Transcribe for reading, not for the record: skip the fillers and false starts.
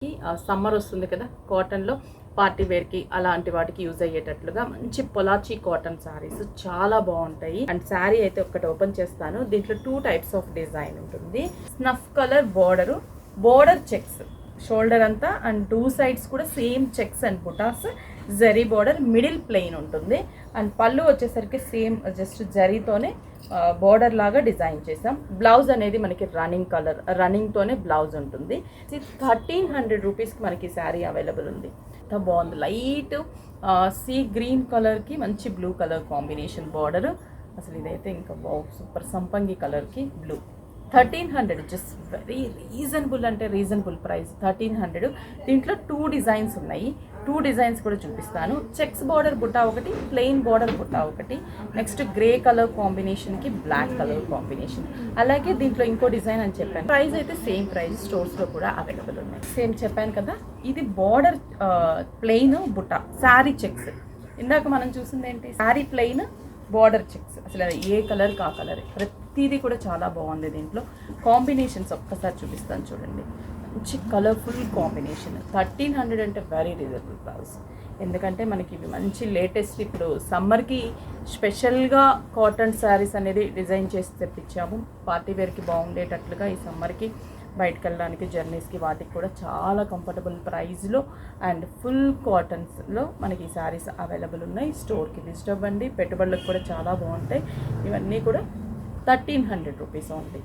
Summer వస్తుంది కదా, కాటన్లో పార్టీ వేర్కి అలాంటి వాటికి యూజ్ అయ్యేటట్లుగా మంచి పొలాచి కాటన్ శారీస్ చాలా బాగుంటాయి. అండ్ శారీ అయితే ఒకటి ఓపెన్ చేస్తాను. దీంట్లో 2 టైప్స్ ఆఫ్ డిజైన్ ఉంటుంది. Snuff colour border checks shoulder అంతా అండ్ 2 సైడ్స్ కూడా సేమ్ చెక్స్ అండ్ బుటాస్, జరీ బోర్డర్, మిడిల్ ప్లెయిన్ ఉంటుంది. అండ్ పళ్ళు వచ్చేసరికి సేమ్ జస్ట్ జరీతోనే బోర్డర్ లాగా డిజైన్ చేసాం. బ్లౌజ్ అనేది మనకి రన్నింగ్తోనే బ్లౌజ్ ఉంటుంది. 1300 రూపీస్కి మనకి శారీ అవైలబుల్ ఉంది. ఎంత బాగుంది, లైట్ సీ గ్రీన్ కలర్కి మంచి బ్లూ కలర్ కాంబినేషన్ బార్డర్. అసలు ఇదైతే ఇంకా సూపర్ సంపంగి కలర్కి బ్లూ. 1300 జస్ట్ వెరీ రీజనబుల్, అంటే రీజనబుల్ ప్రైస్ 1300. దీంట్లో 2 డిజైన్స్ ఉన్నాయి. 2 డిజైన్స్ కూడా చూపిస్తాను. చెక్స్ బార్డర్ బుట్టా ఒకటి, ప్లెయిన్ బార్డర్ బుట్టా ఒకటి, నెక్స్ట్ గ్రే కలర్ కాంబినేషన్కి బ్లాక్ కలర్ కాంబినేషన్. అలాగే దీంట్లో ఇంకో డిజైన్ అని చెప్పాను. ప్రైస్ అయితే సేమ్ ప్రైస్, స్టోర్స్లో కూడా అవైలబుల్ ఉన్నాయి. సేమ్ చెప్పాను కదా, ఇది border plain Butta sari checks. ఇందాక మనం చూసింది ఏంటి, శారీ ప్లెయిన్ బార్డర్ చెక్స్. అసలు ఏ కలర్ కా కలర్, ప్రతిదీ కూడా చాలా బాగుంది. దీంట్లో కాంబినేషన్స్ ఒక్కసారి చూపిస్తాను చూడండి. మంచి కలర్ఫుల్ కాంబినేషన్. 1300 అంటే వెరీ రీజనబుల్ ప్రైస్. ఎందుకంటే మనకి ఇవి మంచి లేటెస్ట్, ఇప్పుడు సమ్మర్కి స్పెషల్గా కాటన్ శారీస్ అనేది డిజైన్ చేసి తెప్పించాము. పార్టీ వేర్కి బాగుండేటట్లుగా ఈ సమ్మర్కి బయటకు వెళ్ళడానికి, జర్నీస్కి, వాటికి కూడా చాలా కంఫర్టబుల్ ప్రైస్లో అండ్ ఫుల్ కాటన్స్లో మనకి ఈ శారీస్ అవైలబుల్ ఉన్నాయి. స్టోర్కి విజిట్ అవ్వండి. పెట్టుబడులకు కూడా చాలా బాగుంటాయి. ఇవన్నీ కూడా 1300 రూపీస్ ఓన్లీ.